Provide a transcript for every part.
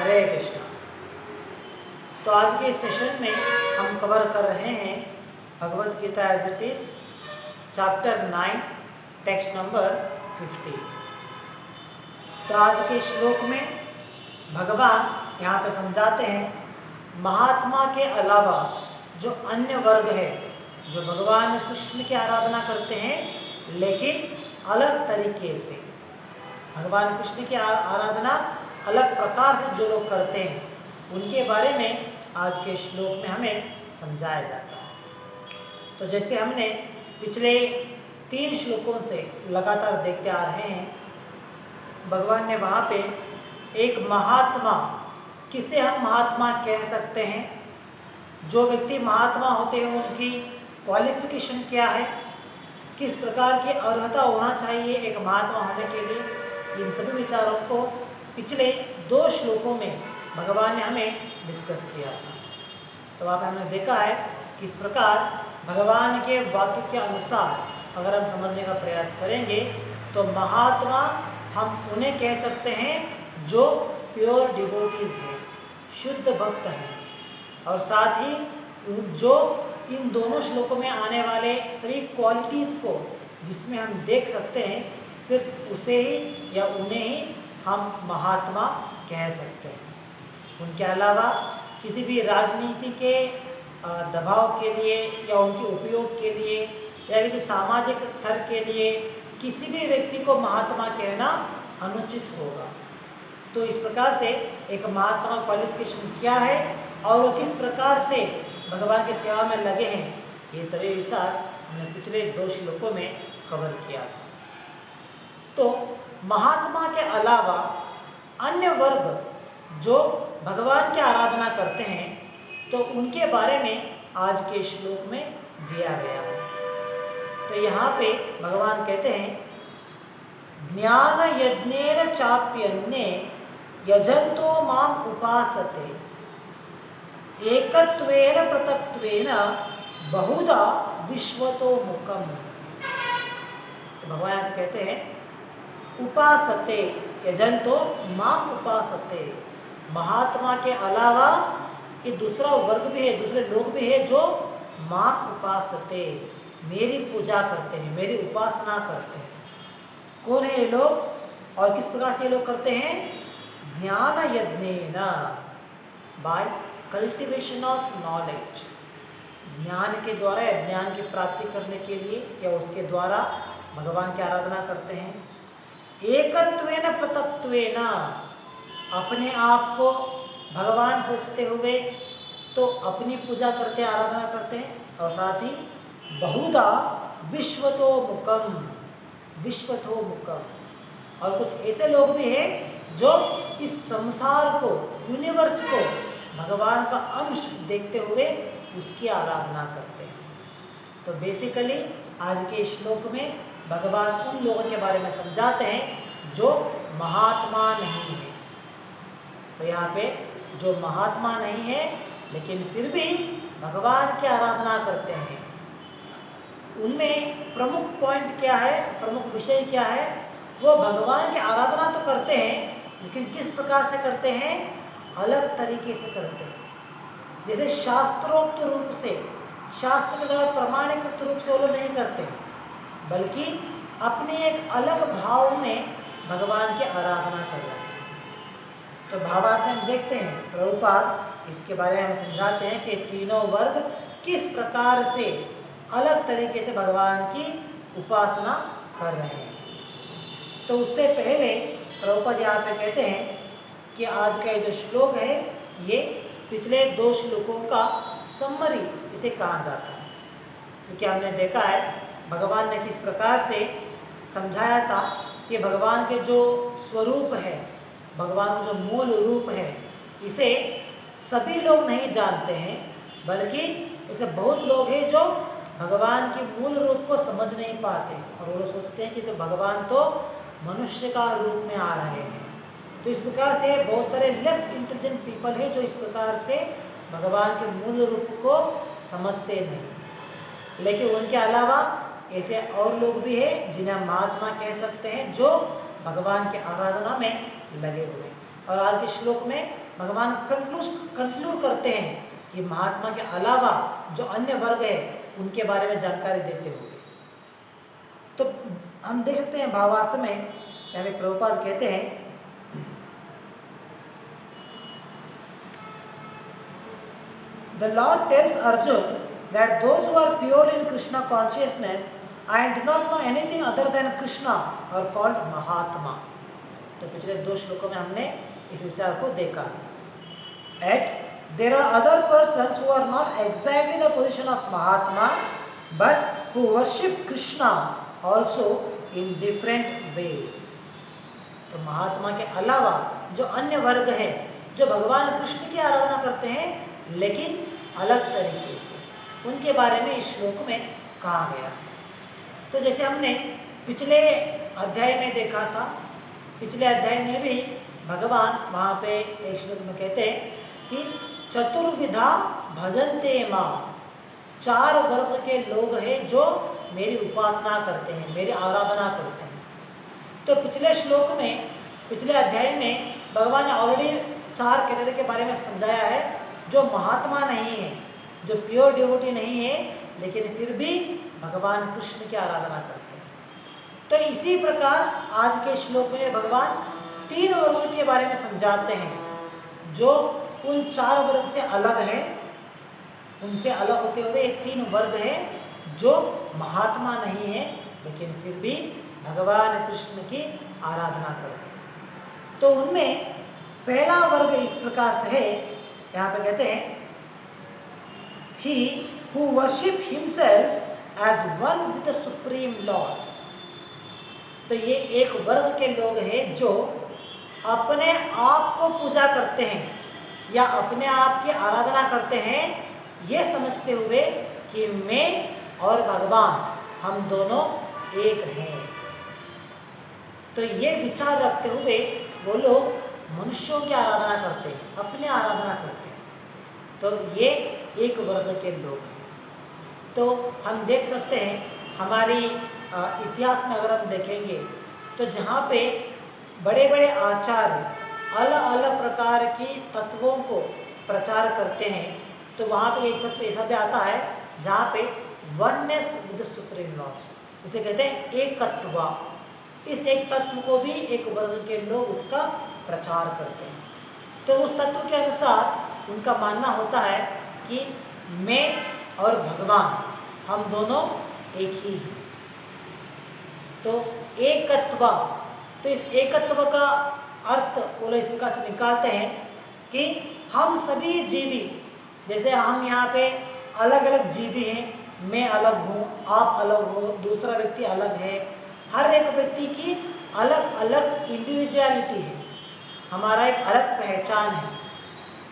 हरे कृष्णा। तो आज के इस सेशन में हम कवर कर रहे हैं Bhagavad Gita as it is, chapter 9, text number 50। तो आज के श्लोक में भगवान यहाँ पे समझाते हैं महात्मा के अलावा जो अन्य वर्ग है, जो भगवान कृष्ण की आराधना करते हैं लेकिन अलग तरीके से, भगवान कृष्ण की आराधना अलग प्रकार से जो लोग करते हैं, उनके बारे में आज के श्लोक में हमें समझाया जाता है। तो जैसे हमने पिछले 3 श्लोकों से लगातार देखते आ रहे हैं, भगवान ने वहाँ पे एक महात्मा, किसे हम महात्मा कह सकते हैं, जो व्यक्ति महात्मा होते हैं उनकी क्वालिफिकेशन क्या है, किस प्रकार की अर्हता होना चाहिए एक महात्मा होने के लिए, इन सभी विचारों को पिछले 2 श्लोकों में भगवान ने हमें डिस्कस किया था। तो वहाँ पर हमने देखा है किस प्रकार भगवान के वाक्य के अनुसार अगर हम समझने का प्रयास करेंगे तो महात्मा हम उन्हें कह सकते हैं जो प्योर डिवोटीज हैं, शुद्ध भक्त हैं, और साथ ही जो इन दोनों श्लोकों में आने वाले सभी क्वालिटीज को जिसमें हम देख सकते हैं, सिर्फ उसे ही या उन्हें ही हम महात्मा कह सकते हैं। उनके अलावा किसी भी राजनीति के दबाव के लिए या उनके उपयोग के लिए या किसी सामाजिक स्तर के लिए किसी भी व्यक्ति को महात्मा कहना अनुचित होगा। तो इस प्रकार से एक महात्मा क्वालिफिकेशन क्या है और वो किस प्रकार से भगवान की सेवा में लगे हैं, ये सभी विचार हमने पिछले 2 श्लोकों में कवर किया था। तो महात्मा के अलावा अन्य वर्ग जो भगवान की आराधना करते हैं, तो उनके बारे में आज के श्लोक में दिया गया है। तो यहाँ पे भगवान कहते हैं ज्ञान यज्ञेन चाप्यन्ये यजन्तो माम उपासते एकत्वेन पृथक्त्वेन बहुधा विश्वतो मुखम। तो भगवान कहते हैं उपासते यजन्तो माम उपासते, महात्मा के अलावा ये दूसरा वर्ग भी है, दूसरे लोग भी है जो माम उपासते, मेरी पूजा करते हैं, मेरी उपासना करते हैं। कौन है ये लोग और किस प्रकार से ये लोग करते हैं? ज्ञान यज्ञेन, बाय कल्टीवेशन ऑफ नॉलेज, ज्ञान के द्वारा या ज्ञान की प्राप्ति करने के लिए या उसके द्वारा भगवान की आराधना करते हैं। एकत्वेन पृथक्त्वेन, अपने आप को भगवान सोचते हुए तो अपनी पूजा करते आराधना करते हैं, और साथ ही बहुधा विश्वतो मुखम, विश्वतो मुखम, और कुछ ऐसे लोग भी हैं जो इस संसार को, यूनिवर्स को भगवान का अंश देखते हुए उसकी आराधना करते हैं। तो बेसिकली आज के श्लोक में भगवान उन लोगों के बारे में समझाते हैं जो महात्मा नहीं है। तो यहाँ पे जो महात्मा नहीं है लेकिन फिर भी भगवान की आराधना करते हैं, उनमें प्रमुख पॉइंट क्या है, प्रमुख विषय क्या है? वो भगवान की आराधना तो करते हैं लेकिन किस प्रकार से करते हैं? अलग तरीके से करते हैं। जैसे शास्त्रोक्त रूप से, शास्त्र के द्वारा प्रमाणित रूप से वो लोग नहीं करते, बल्कि अपने एक अलग भाव में भगवान की आराधना कर रहे हैं। तो भावार्थ में हम देखते हैं प्रभुपाद इसके बारे में हमें समझाते हैं कि तीनों वर्ग किस प्रकार से अलग तरीके से भगवान की उपासना कर रहे हैं। तो उससे पहले प्रभुपाद यहाँ पे कहते हैं कि आज का जो श्लोक है ये पिछले 2 श्लोकों का समरी इसे कहा जाता है, क्योंकि हमने देखा है भगवान ने किस प्रकार से समझाया था कि भगवान के जो स्वरूप है, भगवान का जो मूल रूप है, इसे सभी लोग नहीं जानते हैं, बल्कि ऐसे बहुत लोग हैं जो भगवान के मूल रूप को समझ नहीं पाते और वो लोग सोचते हैं कि तो भगवान तो मनुष्य का रूप में आ रहे हैं। तो इस प्रकार से बहुत सारे लेस इंटेलिजेंट पीपल है जो इस प्रकार से भगवान के मूल रूप को समझते नहीं। लेकिन उनके अलावा ऐसे और लोग भी हैं जिन्हें महात्मा कह सकते हैं, जो भगवान की आराधना में लगे हुए। और आज के श्लोक में भगवान कंक्लूड करते हैं कि महात्मा के अलावा जो अन्य वर्ग है उनके बारे में जानकारी देते हुए। तो हम देख सकते हैं भावार्थ में यहाँ पे प्रभुपाद कहते हैं, The Lord tells Arjun that those who are pure in Krishna consciousness and do not know anything other than Krishna are called Mahatma। तो पिछले 2 श्लोकों में हमने इस विचार को देखा। Yet there are other persons who are not exactly the position of Mahatma but who worship Krishna also in different ways। तो महात्मा के अलावा जो अन्य वर्ग है जो भगवान कृष्ण की आराधना करते हैं लेकिन अलग तरीके से, उनके बारे में इस श्लोक में कहा गया। तो जैसे हमने पिछले अध्याय में देखा था, पिछले अध्याय में भी भगवान वहाँ पे एक श्लोक में कहते हैं कि चतुर्विधा भजन्ते मां, 4 वर्ग के लोग हैं जो मेरी उपासना करते हैं, मेरी आराधना करते हैं। तो पिछले श्लोक में, पिछले अध्याय में भगवान ने ऑलरेडी 4 कैटेगरी के बारे में समझाया है जो महात्मा नहीं है, जो प्योर डिवोटी नहीं है लेकिन फिर भी भगवान कृष्ण की आराधना करते हैं। तो इसी प्रकार आज के श्लोक में भगवान 3 वर्गों के बारे में समझाते हैं जो उन 4 वर्ग से अलग है। उनसे अलग होते हुए 3 वर्ग है जो महात्मा नहीं है लेकिन फिर भी भगवान कृष्ण की आराधना करते हैं। तो उनमें पहला वर्ग इस प्रकार से है, यहाँ पे कहते हैं He who worship himself as one with the supreme Lord। तो ये एक वर्ग के लोग हैं जो अपने आप को पूजा करते हैं या अपने आप की आराधना करते हैं ये समझते हुए कि मैं और भगवान हम दोनों एक हैं। तो ये विचार रखते हुए वो लोग मनुष्यों की आराधना करते हैं, अपने आराधना करते हैं। तो ये एक वर्ग के लोग हैं। तो हम देख सकते हैं हमारी इतिहास में अगर हम देखेंगे तो जहाँ पे बड़े बड़े आचार्य अलग अलग प्रकार की तत्वों को प्रचार करते हैं तो वहाँ पे एक तत्व ऐसा भी आता है जहाँ पे वननेस विद सुप्रीम लॉर्ड, इसे कहते हैं एकत्व। इस एक तत्व को भी एक वर्ग के लोग उसका प्रचार करते हैं। तो उस तत्व के अनुसार उनका मानना होता है कि मैं और भगवान हम दोनों एक ही हैं। तो एकत्व, तो इस एकत्व का अर्थ वो लोग इस प्रकार से निकालते हैं कि हम सभी जीवी, जैसे हम यहाँ पे अलग अलग जीवी हैं, मैं अलग हूँ, आप अलग हो, दूसरा व्यक्ति अलग है, हर एक व्यक्ति की अलग अलग इंडिविजुअलिटी है, हमारा एक अलग पहचान है।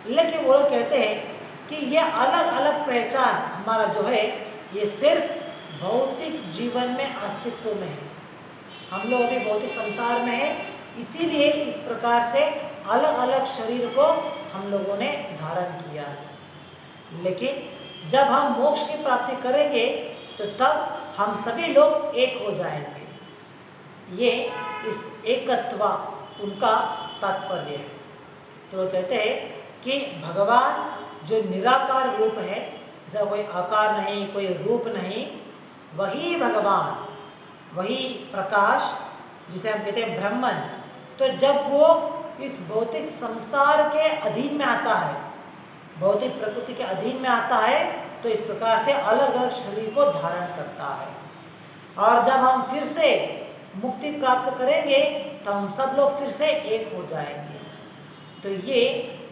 लेकिन वो लोग कहते हैं कि ये अलग अलग पहचान हमारा जो है ये सिर्फ भौतिक जीवन में अस्तित्व में है। हम लोग अभी भौतिक संसार में है, इसीलिए इस प्रकार से अलग अलग शरीर को हम लोगों ने धारण किया है। लेकिन जब हम मोक्ष की प्राप्ति करेंगे तो तब हम सभी लोग एक हो जाएंगे। ये इस एकत्व उनका तात्पर्य है। तो वो कहते हैं कि भगवान जो निराकार रूप है, जैसा कोई आकार नहीं, कोई रूप नहीं, वही भगवान, वही प्रकाश जिसे हम कहते हैं ब्रह्मन। तो जब वो इस भौतिक संसार के अधीन में आता है, भौतिक प्रकृति के अधीन में आता है, तो इस प्रकार से अलग अलग शरीर को धारण करता है। और जब हम फिर से मुक्ति प्राप्त करेंगे तो हम सब लोग फिर से एक हो जाएंगे। तो ये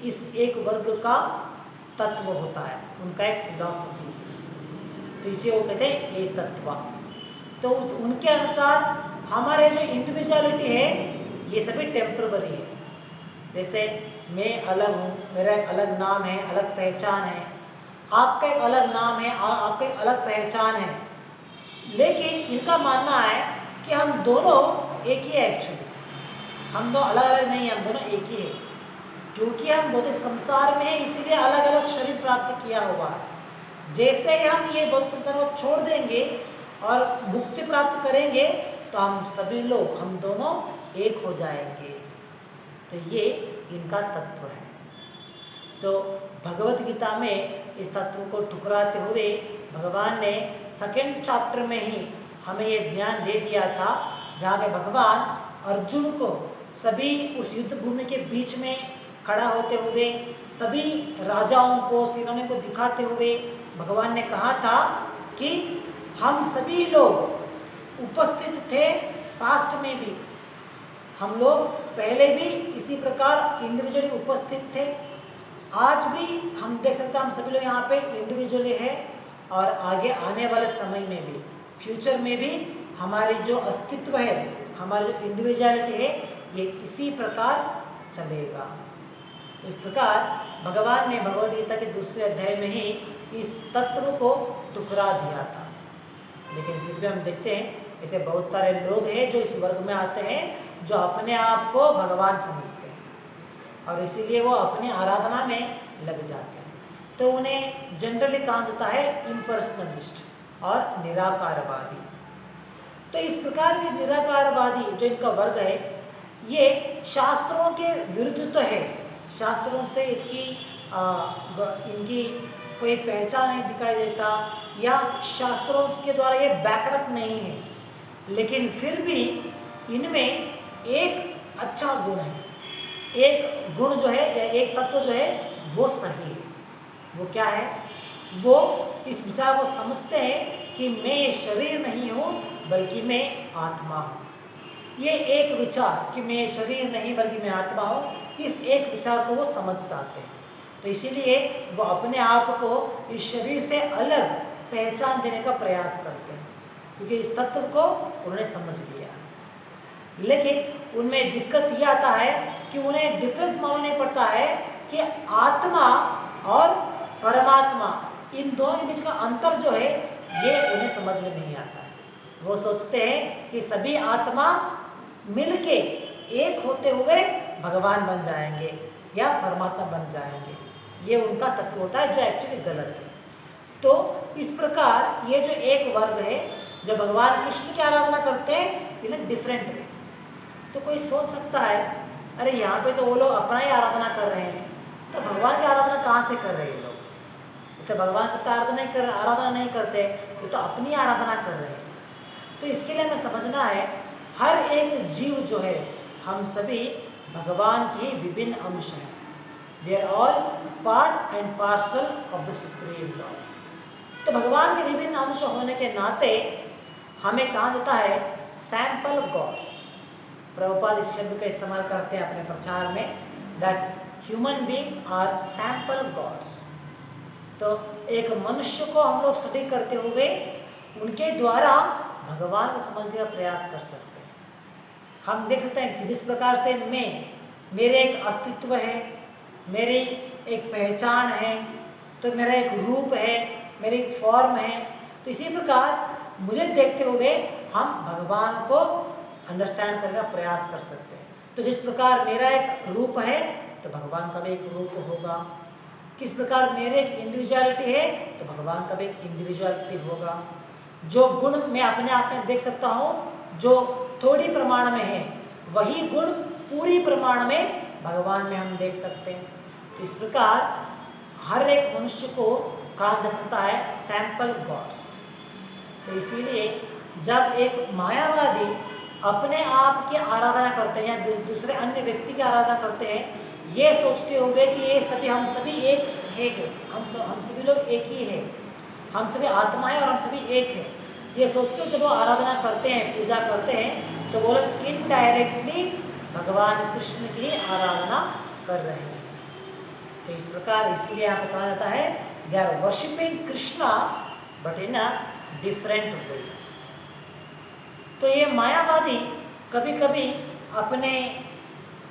इस एक वर्ग का तत्व होता है, उनका एक फिलॉसफी। तो इसे वो कहते हैं एकत्व। तो उनके अनुसार हमारे जो इंडिविजुअलिटी है ये सभी टेम्पररी है। जैसे मैं अलग हूँ, मेरा एक अलग नाम है, अलग पहचान है, आपका एक अलग नाम है और आपका एक अलग पहचान है। लेकिन इनका मानना है कि हम दोनों एक ही है। एक्चुअली हम दोनों अलग अलग नहीं है, हम दोनों एक ही है। क्योंकि हम भौतिक संसार में है इसीलिए अलग अलग शरीर प्राप्त किया हुआ है। जैसे ही हम ये भौतिक संसार को छोड़ देंगे और मुक्ति प्राप्त करेंगे तो हम सभी लोग, हम दोनों एक हो जाएंगे। तो ये इनका तत्व है। तो भगवत गीता में इस तत्व को ठुकराते हुए भगवान ने सेकंड चैप्टर में ही हमें ये ज्ञान दे दिया था, जहाँ पे भगवान अर्जुन को सभी उस युद्ध भूमि के बीच में खड़ा होते हुए सभी राजाओं को, सेनाओं को दिखाते हुए भगवान ने कहा था कि हम सभी लोग उपस्थित थे पास्ट में भी, हम लोग पहले भी इसी प्रकार इंडिविजुअली उपस्थित थे, आज भी हम देख सकते हैं हम सभी लोग यहाँ पे इंडिविजुअली है और आगे आने वाले समय में भी, फ्यूचर में भी हमारी जो अस्तित्व है, हमारी जो इंडिविजुअलिटी है, ये इसी प्रकार चलेगा। तो इस प्रकार भगवान ने भगवद गीता के दूसरे अध्याय में ही इस तत्व को ठुकरा दिया था। लेकिन फिर भी हम देखते हैं ऐसे बहुत सारे लोग हैं जो इस वर्ग में आते हैं, जो अपने आप को भगवान समझते हैं और इसीलिए वो अपनी आराधना में लग जाते हैं। तो उन्हें जनरली कहा जाता है इम्पर्सनलिस्ट और निराकारवादी। तो इस प्रकार के निराकारवादी जो इनका वर्ग है, ये शास्त्रों के विरुद्ध तो है, शास्त्रों से इनकी कोई पहचान नहीं दिखाई देता या शास्त्रों के द्वारा ये बैकअप नहीं है, लेकिन फिर भी इनमें एक अच्छा गुण है, एक गुण जो है या एक तत्व जो है वो सही है। वो क्या है? वो इस विचार को समझते हैं कि मैं ये शरीर नहीं हूँ बल्कि मैं आत्मा हूँ। ये एक विचार कि मैं शरीर नहीं बल्कि मैं आत्मा हूँ, इस एक विचार को वो समझ जाते हैं। तो इसीलिए वो अपने आप को इस शरीर से अलग पहचान देने का प्रयास करते हैं, क्योंकि इस तत्व को उन्होंने समझ लिया। लेकिन उनमें दिक्कत ये आता है कि उन्हें डिफरेंस मालूम नहीं पड़ता है कि आत्मा और परमात्मा, इन दोनों के बीच का अंतर जो है ये उन्हें समझ में नहीं आता है। वो सोचते हैं कि सभी आत्मा मिलके एक होते हुए भगवान बन जाएंगे या परमात्मा बन जाएंगे। ये उनका तत्व होता है जो एक्चुअली गलत है। तो इस प्रकार ये जो एक वर्ग है जो भगवान कृष्ण की आराधना करते हैं, ये डिफरेंट है। तो कोई सोच सकता है अरे यहाँ पे तो वो लोग अपना ही आराधना कर रहे हैं, तो भगवान की आराधना कहाँ से कर रहे हैं लोग? तो भगवान की आराधना नहीं करते, ये तो अपनी आराधना कर रहे हैं। तो इसके लिए हमें समझना है हर एक जीव जो है, हम सभी भगवान के विभिन्न अंश हैं। They are all part and parcel of the supreme lord. तो भगवान के विभिन्न अंश होने के नाते हमें कहा जाता है सैंपल गॉड्स। प्रभुपाद इस शब्द का इस्तेमाल करते हैं अपने प्रचार में, that human beings are sample gods. तो एक मनुष्य को हम लोग स्टडी करते हुए उनके द्वारा भगवान को समझने का प्रयास कर सकते हैं। हम देख सकते हैं कि जिस प्रकार से मेरे एक अस्तित्व है, मेरी एक पहचान है, तो मेरा एक रूप है, मेरी एक फॉर्म है, तो इसी प्रकार मुझे देखते हुए हम भगवान को अंडरस्टैंड करने का प्रयास कर सकते हैं। तो जिस प्रकार मेरा एक रूप है तो भगवान का भी एक रूप होगा, किस प्रकार मेरे एक इंडिविजुअलिटी है तो भगवान का भी एक इंडिविजुअलिटी होगा। जो गुण मैं अपने आप में देख सकता हूँ जो थोड़ी प्रमाण में है, वही गुण पूरी प्रमाण में भगवान में हम देख सकते हैं। तो इस प्रकार हर एक मनुष्य को कहा जा सकता है सैंपल गॉड्स। तो इसीलिए जब एक मायावादी अपने आप की आराधना करते हैं या दूसरे अन्य व्यक्ति की आराधना करते हैं, ये सोचते हुए कि ये सभी हम सभी एक है, हम सभी लोग एक ही है, हम सभी आत्मा है और हम सभी एक है, ये सोचते जब वो आराधना करते हैं, पूजा करते हैं, तो वो लोग इनडायरेक्टली भगवान कृष्ण की आराधना कर रहे हैं। तो इस प्रकार इसलिए यहाँ पे कहा जाता है they are worshipping Krishna but in a different way. तो ये मायावादी कभी कभी अपने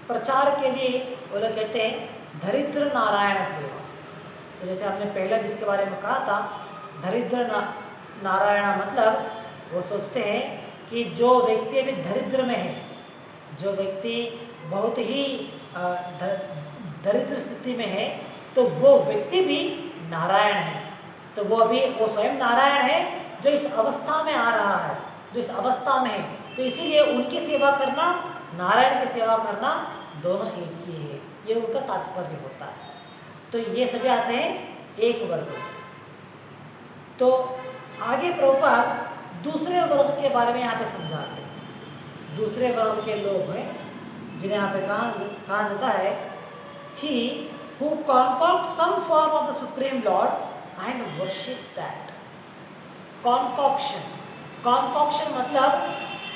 प्रचार के लिए वो लोग कहते हैं दरिद्र नारायण सेवा। तो जैसे हमने पहले भी इसके बारे में कहा था, दरिद्र नारायण मतलब वो सोचते हैं कि जो व्यक्ति अभी दरिद्र में है, जो व्यक्ति बहुत ही दरिद्र स्थिति में है, तो वो व्यक्ति भी नारायण है। तो वो स्वयं नारायण है जो इस अवस्था में आ रहा है, जो इस अवस्था में है, तो इसीलिए उनकी सेवा करना, नारायण की सेवा करना दोनों एक ही है, ये उनका तात्पर्य होता है। तो ये सभी आते हैं एक वर्ग में। तो आगे प्रभुपाद दूसरे वर्ग के बारे में यहाँ पे समझाते हैं। दूसरे वर्ग के लोग हैं जिन्हें यहाँ पे कहा जाता है कि who concoct some form of the supreme lord and worship that. Concoction मतलब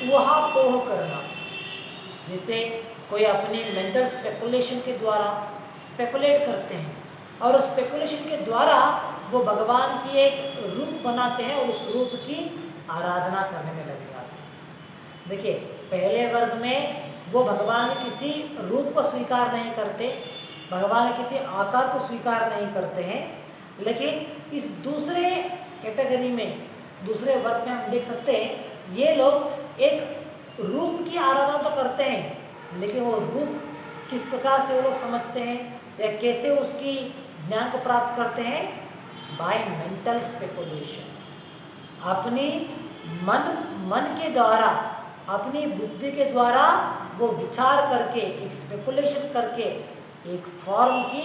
ऊहापोह करना। जैसे कोई अपनी मेंटल स्पेकुलेशन के द्वारा स्पेकुलेट करते हैं और उस स्पेकुलेशन के द्वारा वो भगवान की एक रूप बनाते हैं और उस रूप की आराधना करने में लग जाते हैं। देखिए, पहले वर्ग में वो भगवान के किसी रूप को स्वीकार नहीं करते, भगवान के किसी आकार को स्वीकार नहीं करते हैं, लेकिन इस दूसरे कैटेगरी में, दूसरे वर्ग में हम देख सकते हैं ये लोग एक रूप की आराधना तो करते हैं, लेकिन वो रूप किस प्रकार से वो लोग समझते हैं या कैसे उसकी ज्ञान को प्राप्त करते हैं, बाय मेंटल स्पेकुलेशन। अपनी मन के द्वारा, अपनी बुद्धि के द्वारा वो विचार करके, एक स्पेकुलेशन करके एक फॉर्म की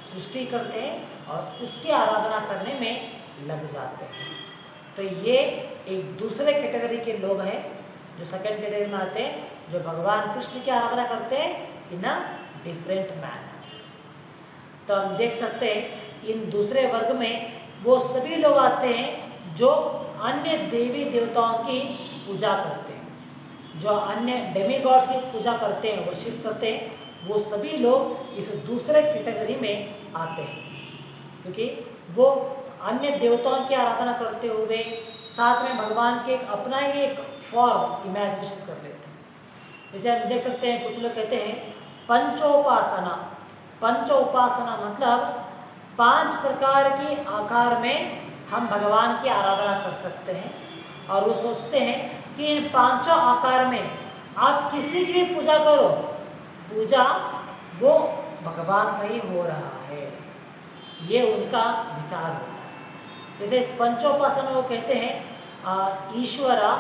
सृष्टि करते हैं और उसकी आराधना करने में लग जाते हैं। तो ये एक दूसरे कैटेगरी के लोग हैं जो सेकंड कैटेगरी में आते हैं, जो भगवान कृष्ण की आराधना करते हैं इन अ डिफरेंट मैनर। तो हम देख सकते हैं इन दूसरे वर्ग में वो सभी लोग आते हैं जो अन्य देवी देवताओं की पूजा करते हैं, जो अन्य डेमीगॉड्स की पूजा करते हैं, वर्शिप करते हैं, वो सभी लोग इस दूसरे कैटेगरी में आते हैं, क्योंकि वो अन्य देवताओं की आराधना करते हुए साथ में भगवान के अपना ही एक फॉर्म इमेजिनेशन कर लेते हैं। जैसे हम देख सकते हैं कुछ लोग कहते हैं पंचोपासना। पंचोपासना मतलब 5 प्रकार की आकार में हम भगवान की आराधना कर सकते हैं, और वो सोचते हैं कि इन 5 आकार में आप किसी की भी पूजा करो, पूजा वो भगवान का ही हो रहा है। ये उनका विचार होता है। जैसे इस पंचोपासना में वो कहते हैं ईश्वरा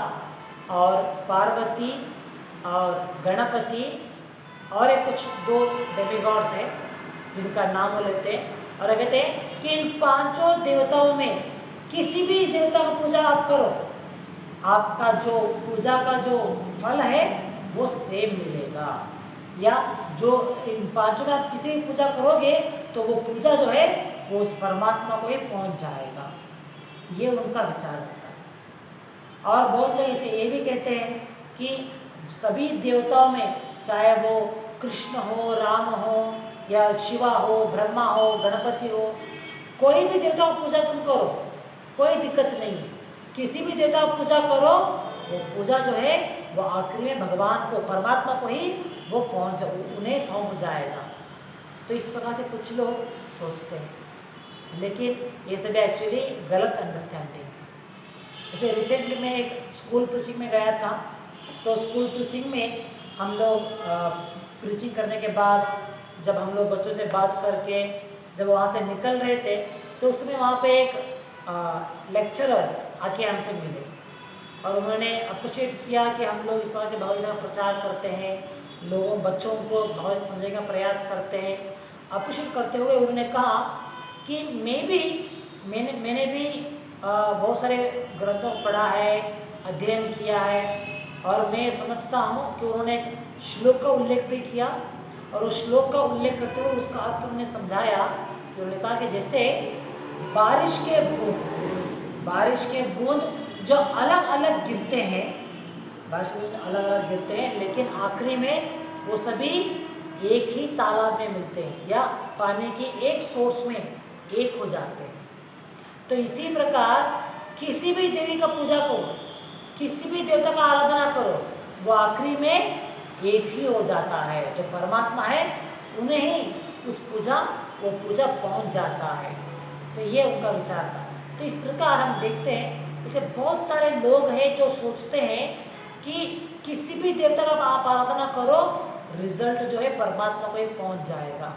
और पार्वती और गणपति और एक कुछ 2 डेमीगॉड्स हैं जिनका नाम वो लेते हैं, और कहते हैं कि इन 5 देवताओं में किसी भी देवता की पूजा आप करो, आपका जो पूजा का जो फल है वो सेम मिलेगा, या जो इन 5 में आप किसी भी पूजा करोगे तो वो पूजा जो है वो उस परमात्मा को ही पहुंच जाएगा। ये उनका विचार होता है। और बहुत लोग ऐसे ये भी कहते हैं कि सभी देवताओं में, चाहे वो कृष्ण हो, राम हो, या शिवा हो, ब्रह्मा हो, गणपति हो, कोई भी देवता की पूजा तुम करो, कोई दिक्कत नहीं है। किसी भी देवता की पूजा करो, वो पूजा जो है वो आखिरी में भगवान को, परमात्मा को ही वो उन्हें सौंप जाएगा। तो इस प्रकार से कुछ लोग सोचते हैं, लेकिन ये सब एक्चुअली गलत अंडरस्टैंडिंग। जैसे रिसेंटली मैं एक स्कूल प्रीचिंग में गया था, तो स्कूल प्रीचिंग में हम लोग प्रीचिंग करने के बाद जब हम लोग बच्चों से बात करके जब वहाँ से निकल रहे थे, तो उसमें वहाँ पे एक लेक्चरर आके हमसे मिले और उन्होंने अप्रिशिएट किया कि हम लोग इस तरह से भगवद गीता का प्रचार करते हैं, लोगों बच्चों को भगवद गीता समझने का प्रयास करते हैं। अप्रिशिएट करते हुए उन्होंने कहा कि मैंने भी बहुत सारे ग्रंथों को पढ़ा है, अध्ययन किया है, और मैं समझता हूँ कि उन्होंने एक श्लोक का उल्लेख भी किया, और उस श्लोक का उल्लेख करते हुए उसका अर्थ उन्होंने समझाया कि उन्होंने कहा कि जैसे बारिश के बूंद जो अलग अलग गिरते हैं, बारिश के बूंद अलग अलग गिरते हैं, लेकिन आखिरी में वो सभी एक ही तालाब में मिलते हैं या पानी के एक सोर्स में एक हो जाते हैं। तो इसी प्रकार किसी भी देवी का पूजा करो, किसी भी देवता का आराधना करो, वो आखिरी में एक ही हो जाता है। जो परमात्मा है उन्हें ही वो पूजा पहुंच जाता है। तो ये उनका विचार था। तो इस प्रकार हम देखते हैं इसे बहुत सारे लोग हैं जो सोचते हैं कि किसी भी देवता का आप आराधना करो, रिजल्ट जो है परमात्मा को ही पहुंच जाएगा,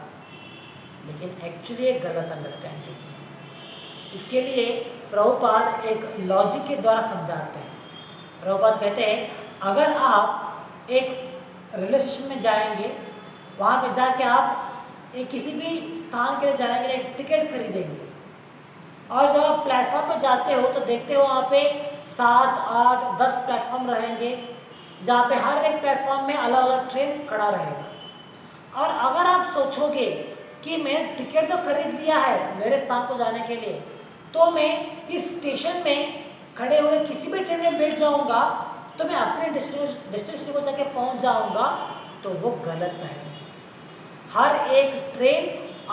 लेकिन एक्चुअली एक गलत अंडरस्टैंडिंग। इसके लिए प्रभुपाद एक लॉजिक के द्वारा समझाते हैं। प्रभुपाद कहते हैं अगर आप एक रेलवे स्टेशन में जाएंगे, वहाँ पे जाके आप एक किसी भी स्थान के लिए जाने के लिए एक टिकट खरीदेंगे और जब आप प्लेटफॉर्म पर जाते हो तो देखते हो वहाँ पे 7, 8, 10 प्लेटफॉर्म रहेंगे, जहाँ पे हर एक प्लेटफॉर्म में अलग अलग ट्रेन खड़ा रहेगा। और अगर आप सोचोगे कि मैं टिकट तो खरीद लिया है मेरे स्थान को जाने के लिए, तो मैं इस स्टेशन में खड़े हुए किसी भी ट्रेन में बैठ जाऊंगा तो मैं अपने डेस्टिनेशन को जाके पहुंच जाऊंगा, तो वो गलत है। हर एक ट्रेन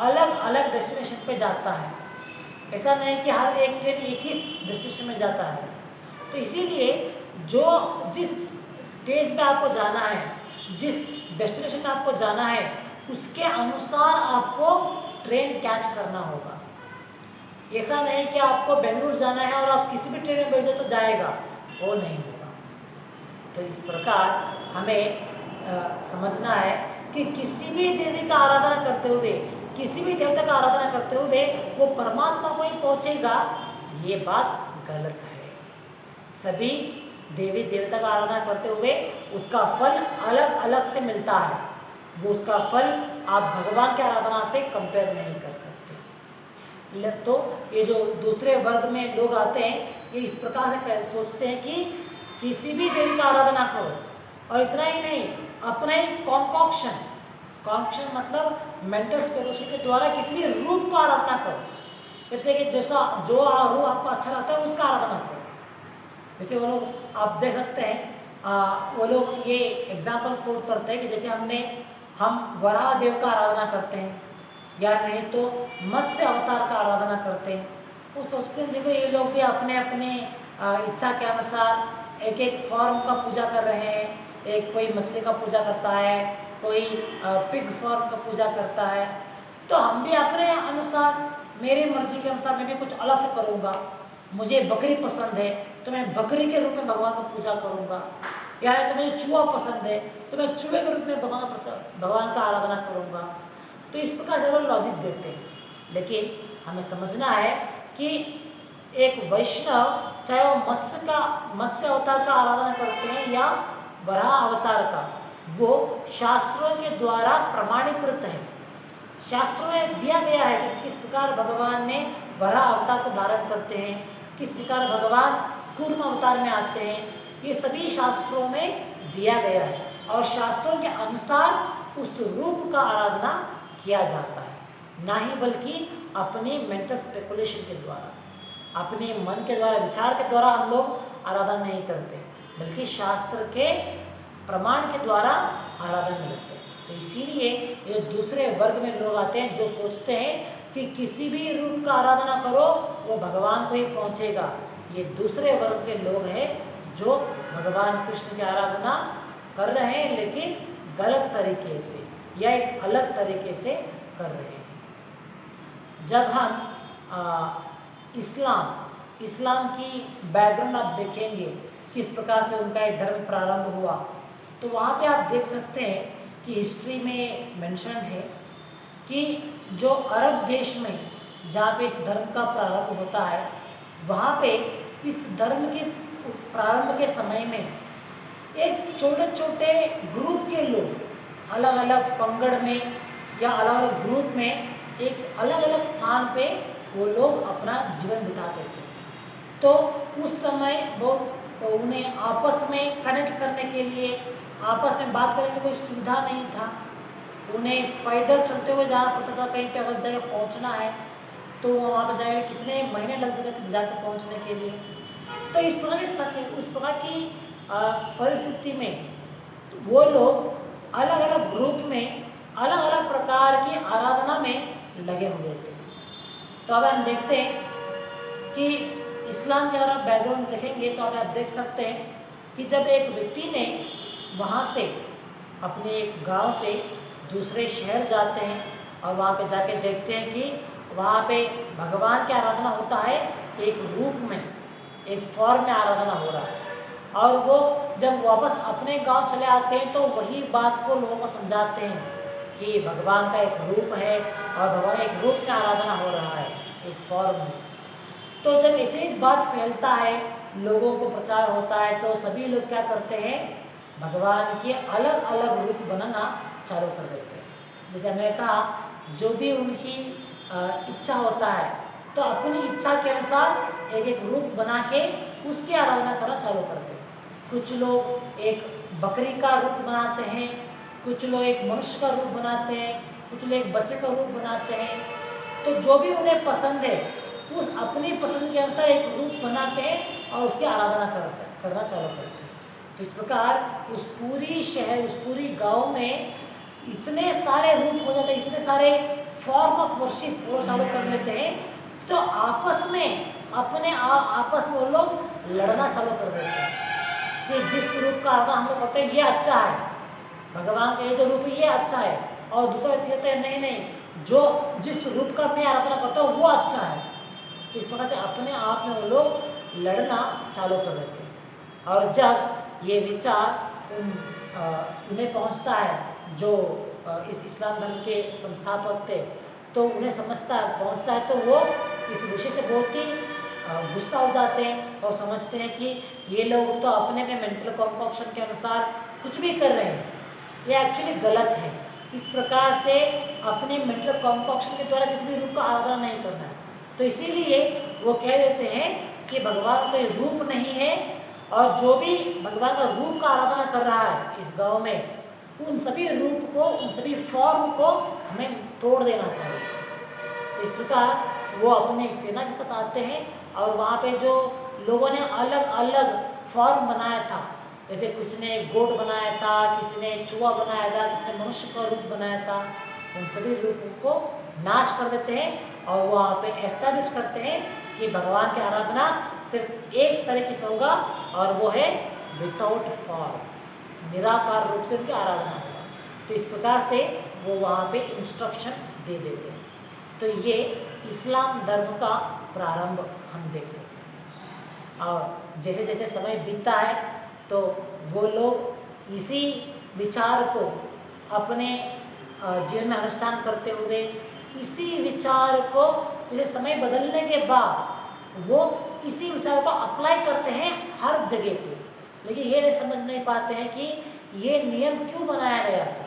अलग अलग डेस्टिनेशन पे जाता है, ऐसा नहीं कि हर एक ट्रेन एक ही डेस्टिनेशन में जाता है। तो इसीलिए जिस स्टेज में आपको जाना है, जिस डेस्टिनेशन में आपको जाना है, उसके अनुसार आपको ट्रेन कैच करना होगा। ऐसा नहीं कि आपको बेंगलुरु जाना है और आप किसी भी ट्रेन में बैठ जाओ तो जाएगा, वो नहीं होगा। तो इस प्रकार हमें समझना है कि किसी भी देवी का आराधना करते हुए, किसी भी देवता का आराधना करते हुए वो परमात्मा को ही पहुंचेगा, ये बात गलत है। सभी देवी देवता का आराधना करते हुए उसका फल अलग अलग से मिलता है, वो उसका फल आप भगवान की आराधना से कंपेयर नहीं कर सकते। तो ये जो दूसरे वर्ग में लोग आते हैं, ये इस प्रकार से सोचते हैं कि किसी भी देवी का आराधना करो, और इतना ही नहीं, अपना ही कॉन्कॉक्शन मतलब मेंटल स्पेरोसी के द्वारा किसी भी रूप को आराधना करो। कहते हैं कि जैसा जो रूप आपको अच्छा लगता है उसका आराधना करो। जैसे वो लोग आप देख सकते हैं, वो लोग ये एग्जाम्पल कोट करते हैं कि जैसे हम वराह देव का आराधना करते हैं, या नहीं तो मत्स्य अवतार का आराधना करते हैं। वो सोचते हैं देखो ये लोग भी अपने अपने इच्छा के अनुसार एक एक फॉर्म का पूजा कर रहे हैं। एक कोई मछली का पूजा करता है, कोई पिग फॉर्म का पूजा करता है, तो हम भी अपने अनुसार, मेरी मर्जी के अनुसार मैं भी कुछ अलग से करूँगा। मुझे बकरी पसंद है तो मैं बकरी के रूप में भगवान को पूजा करूँगा, या तो मुझे चूहा पसंद है तो मैं चूहे के रूप में भगवान का आराधना करूँगा। तो इस प्रकार से लोग लॉजिक देते हैं, लेकिन हमें समझना है कि एक वैष्णव चाहे वो मत्स्य अवतार का आराधना करते हैं या वराह अवतार का, वो शास्त्रों के द्वारा प्रमाणीकृत है। शास्त्रों में दिया गया है कि किस प्रकार भगवान ने वराह अवतार को धारण करते हैं, किस प्रकार भगवान कूर्म अवतार में आते हैं, ये सभी शास्त्रों में दिया गया है और शास्त्रों के अनुसार उस रूप का आराधना किया जाता है, ना ही बल्कि अपने मेंटल स्पेकुलेशन के द्वारा, अपने मन के द्वारा, विचार के द्वारा हम लोग आराधना नहीं करते, बल्कि शास्त्र के प्रमाण के द्वारा आराधना करते हैं। तो इसीलिए ये दूसरे वर्ग में लोग आते हैं जो सोचते हैं कि किसी भी रूप का आराधना करो वो भगवान को ही पहुंचेगा। ये दूसरे वर्ग के लोग हैं जो भगवान कृष्ण की आराधना कर रहे हैं, लेकिन गलत तरीके से या एक अलग तरीके से कर रहे हैं। जब हम इस्लाम की बैकग्राउंड आप देखेंगे, किस प्रकार से उनका एक धर्म प्रारंभ हुआ, तो वहाँ पे आप देख सकते हैं कि हिस्ट्री में मेंशन है कि जो अरब देश में जहाँ पे इस धर्म का प्रारंभ होता है, वहाँ पे इस धर्म के प्रारंभ के समय में एक छोटे छोटे ग्रुप के लोग अलग अलग पंगड़ में या अलग अलग ग्रुप में एक अलग अलग स्थान पे वो लोग अपना जीवन बिताते थे। तो उस समय बहुत उन्हें आपस में कनेक्ट करने के लिए, आपस में बात करने की कोई सुविधा नहीं था। उन्हें पैदल चलते हुए जाना पड़ता था, कहीं पे अगर जगह पहुंचना है तो वहाँ पर जाएंगे कितने महीने लगते थे जाकर पहुंचने के लिए। तो इस प्रकार की परिस्थिति में वो लोग अलग अलग ग्रुप में अलग अलग प्रकार की आराधना में लगे हुए थे। तो अब हम देखते हैं कि इस्लाम के अगर आप बैकग्राउंड देखेंगे तो अब आप देख सकते हैं कि जब एक व्यक्ति ने वहाँ से अपने एक गांव से दूसरे शहर जाते हैं और वहाँ पे जाके देखते हैं कि वहाँ पे भगवान की आराधना होता है, एक रूप में, एक फॉर्म में आराधना हो रहा है, और वो जब वापस अपने गांव चले आते हैं तो वही बात को लोगों को समझाते हैं कि भगवान का एक रूप है और भगवान एक रूप में आराधना हो रहा है, एक फॉर्म में। तो जब ऐसे एक बात फैलता है, लोगों को प्रचार होता है, तो सभी लोग क्या करते हैं, भगवान के अलग अलग रूप बनाना चालू कर देते हैं। जैसे मैंने कहा, जो भी उनकी इच्छा होता है तो अपनी इच्छा के अनुसार एक एक रूप बना के उसकी आराधना करना चालू करते हैं। कुछ लोग एक बकरी का रूप बनाते हैं, कुछ लोग एक मनुष्य का रूप बनाते हैं, कुछ लोग एक बच्चे का रूप बनाते हैं। तो जो भी उन्हें पसंद है उस अपनी पसंद के अनुसार एक रूप बनाते हैं और उसकी आराधना करना चालू करते हैं। तो इस प्रकार उस पूरी शहर, उस पूरी गांव में इतने सारे रूप हो जाते हैं, इतने सारे फॉर्म ऑफ वर्शिप वो चालू कर लेते हैं, तो आपस में आपस में वो लोग लड़ना चालू कर देते हैं कि जिस रूप का आराधना हम लोग करते हैं ये अच्छा है, भगवान का ये जो रूप है ये अच्छा है, और दूसरा व्यक्ति कहते हैं नहीं नहीं, जो जिस रूप का मैं आराधना करता हूँ वो अच्छा है। तो इस प्रकार से अपने आप में वो लोग लड़ना चालू कर देते हैं। और जब ये विचार उन्हें पहुंचता है जो इस इस्लाम धर्म के संस्थापक थे, तो उन्हें पहुंचता है तो वो इस विषय से बहुत ही गुस्सा हो जाते हैं और समझते हैं कि ये लोग तो अपने में मेंटल कॉन्कॉक्शन के अनुसार कुछ भी कर रहे हैं, ये एक्चुअली गलत है। इस प्रकार से अपने मेंटल कॉन्कॉक्शन के द्वारा किसी भी रूप का आराधना नहीं करना है। तो इसीलिए वो कह देते हैं कि भगवान का रूप नहीं है, और जो भी भगवान का रूप का आराधना कर रहा है इस गांव में, उन सभी रूप को, उन सभी फॉर्म को हमें तोड़ देना चाहिए। तो इस प्रकार वो अपने एक सेना के साथ आते हैं और वहाँ पे जो लोगों ने अलग अलग फॉर्म बनाया था, जैसे किसी ने गोट बनाया था, किसी ने चूहा बनाया था, किसी ने मनुष्य का रूप बनाया था, उन सभी रूपों को नाश कर देते हैं और वो वहाँ पे एस्टैब्लिश करते हैं कि भगवान की आराधना सिर्फ एक तरीके से होगा और वो है विदाउट फॉर्म, निराकार रूप से उनकी आराधना होगा। तो इस प्रकार से वो वहाँ पे इंस्ट्रक्शन दे देते हैं। तो ये इस्लाम धर्म का प्रारंभ हम देख सकते हैं। और जैसे जैसे समय बीतता है तो वो लोग इसी विचार को अपने जीवन में अनुष्ठान करते हुए, इसी विचार को जैसे समय बदलने के बाद वो इसी विचार को अप्लाई करते हैं हर जगह पे, लेकिन ये समझ नहीं पाते हैं कि ये नियम क्यों बनाया गया था।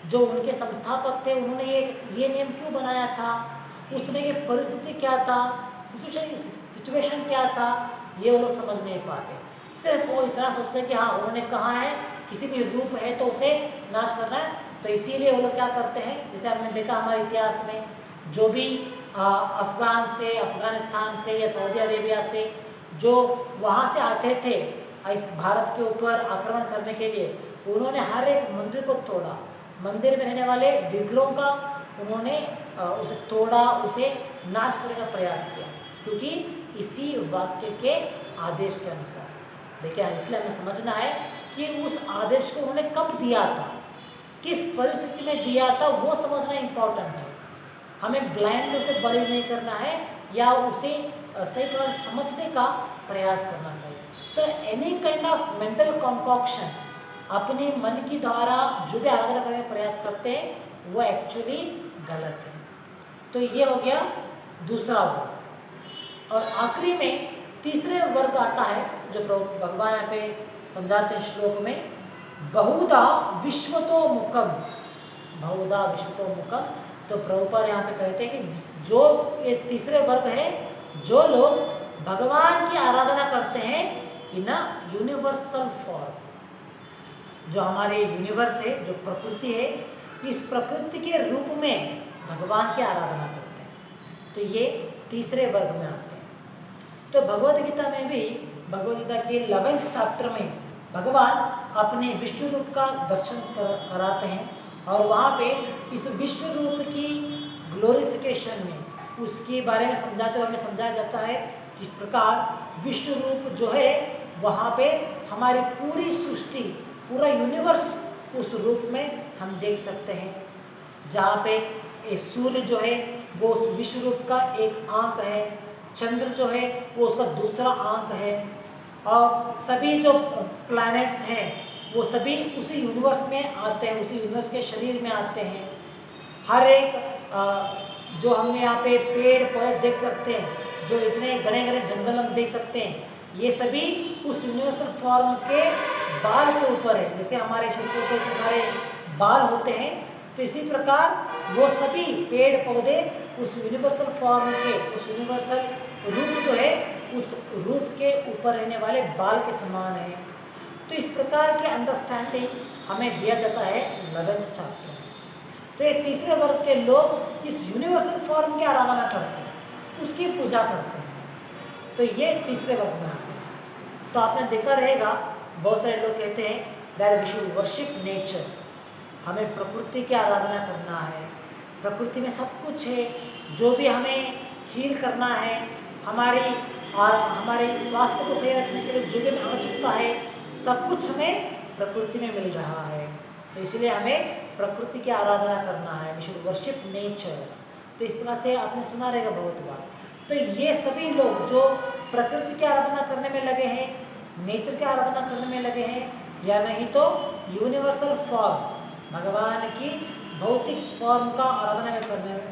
जो उनके संस्थापक थे उन्होंने ये नियम क्यों बनाया था, उसमें ये परिस्थिति क्या था, सिचुएशन क्या था, ये वो लोग समझ नहीं पाते। सिर्फ वो इतना सोचते हैं कि हाँ उन्होंने कहा है किसी भी रूप है तो उसे नाश करना है, तो इसीलिए वो लोग क्या करते हैं, जैसे हमने देखा हमारे इतिहास में जो भी अफगानिस्तान से या सऊदी अरेबिया से जो वहाँ से आते थे इस भारत के ऊपर आक्रमण करने के लिए, उन्होंने हर एक मंदिर को तोड़ा, मंदिर में रहने वाले विग्रहों का उन्होंने उसे तोड़ा, उसे नाश करने का प्रयास किया, क्योंकि इसी वाक्य के आदेश के अनुसार। देखिए इसलिए हमें समझना है कि उस आदेश को उन्होंने कब दिया था, किस परिस्थिति में दिया था, वो समझना इंपॉर्टेंट है। हमें ब्लाइंड उसे बिलीव नहीं करना है या उसे सही तरह समझने का प्रयास करना चाहिए। तो any kind of mental concoction अपने मन की द्वारा जो भी आराधना करने का प्रयास करते हैं वो एक्चुअली गलत है। तो ये हो गया दूसरा वर्ग। और आखिरी में तीसरे वर्ग आता है जो भगवान यहाँ पे समझाते हैं श्लोक में, बहुधा विश्वतो मुखम, बहुधा विश्वतो मुखम। तो प्रभुपाद यहाँ पे कहते हैं कि जो ये तीसरे वर्ग है, जो लोग भगवान की आराधना करते हैं इन अ यूनिवर्सल फॉर्म, जो हमारे यूनिवर्स है, जो प्रकृति है, इस प्रकृति के रूप में भगवान की आराधना करते हैं, तो ये तीसरे वर्ग में आते हैं। तो भगवद गीता में भी, भगवद गीता के 11th चैप्टर में भगवान अपने विश्व रूप का दर्शन कराते हैं और वहाँ पे इस विश्व रूप की ग्लोरिफिकेशन में उसके बारे में समझाते हुए हमें समझाया जाता है किस प्रकार विश्व रूप जो है वहाँ पे हमारी पूरी सृष्टि, पूरा यूनिवर्स उस रूप में हम देख सकते हैं, जहाँ पे सूर्य जो है वो उस विश्व रूप का एक आंक है, चंद्र जो है वो उसका दूसरा आंक है, और सभी जो प्लैनेट्स हैं वो सभी उसी यूनिवर्स में आते हैं, उसी यूनिवर्स के शरीर में आते हैं। हर एक जो हमने यहाँ पे पेड़ पौधे देख सकते हैं, जो इतने घने घने जंगल हम देख सकते हैं, ये सभी उस यूनिवर्सल फॉर्म के बाल के ऊपर है। जैसे हमारे शरीर के ऊपर सारे बाल होते हैं, तो इसी प्रकार वो सभी पेड़ पौधे उस यूनिवर्सल फॉर्म के, उस यूनिवर्सल रूप जो है उस रूप के ऊपर रहने वाले बाल के समान है। तो इस प्रकार की अंडरस्टैंडिंग हमें दिया जाता है 11th चैप्टर में। तो ये तीसरे वर्ग के लोग इस यूनिवर्सल फॉर्म की आराधना करते हैं, उसकी पूजा करते हैं। तो ये तीसरे वर्ग में आते हैं। तो आपने देखा रहेगा बहुत सारे लोग कहते हैं that we should worship nature, हमें प्रकृति की आराधना करना है, प्रकृति में सब कुछ है, जो भी हमें हील करना है, हमारे स्वास्थ्य को सही रखने के लिए जो भी आवश्यकता है सब कुछ हमें प्रकृति में मिल रहा है। तो इसलिए हमें प्रकृति की आराधना करना है, वी शुड वर्शिप नेचर। तो इस तरह से आपने सुना रहेगा बहुत बार। तो ये सभी लोग जो प्रकृति की आराधना करने में लगे हैं, नेचर की आराधना करने में लगे हैं, या नहीं तो यूनिवर्सल फॉर्म, भगवान की भौतिक फॉर्म का आराधना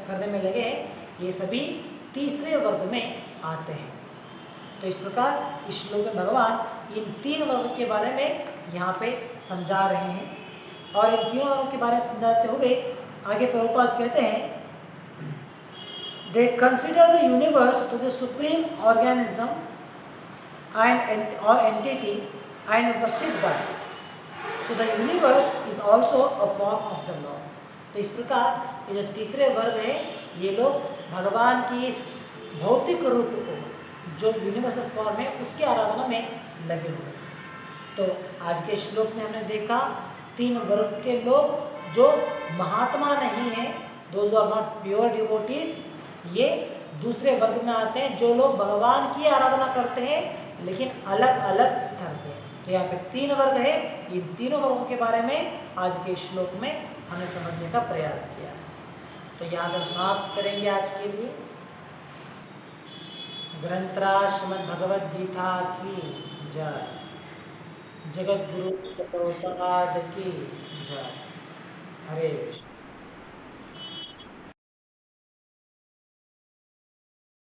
करने में लगे हैं, ये सभी तीसरे वर्ग में आते हैं। तो इस प्रकार इस श्लोक में भगवान इन 3 वर्ग के बारे में यहाँ पे समझा रहे हैं। और इन तीनों वर्गों के बारे में समझाते हुए आगे प्रभुपाद कहते हैं, they consider the universe to the supreme organism and or entity and worship that. So the universe is also a form of the Lord. तो इस प्रकार ये जो तीसरे वर्ग है, ये लोग भगवान की इस भौतिक रूप को, जो यूनिवर्सल फॉर्म है, उसकी आराधना में लगे हुए। तो आज के श्लोक में हमने देखा 3 वर्ग के लोग जो महात्मा नहीं है, those are not pure devotees, ये दूसरे वर्ग में आते हैं, जो लोग भगवान की आराधना करते हैं लेकिन अलग अलग स्तर पे। तो यहाँ पे 3 वर्ग है, इन तीनों वर्गों के बारे में आज के श्लोक में हमने समझने का प्रयास किया। तो यहाँ पर समाप्त करेंगे आज के लिए। ग्रंथराज श्रीमद् भगवद गीता की जय, जगत गुरु प्रभुपाद की जय। हरे कृष्ण।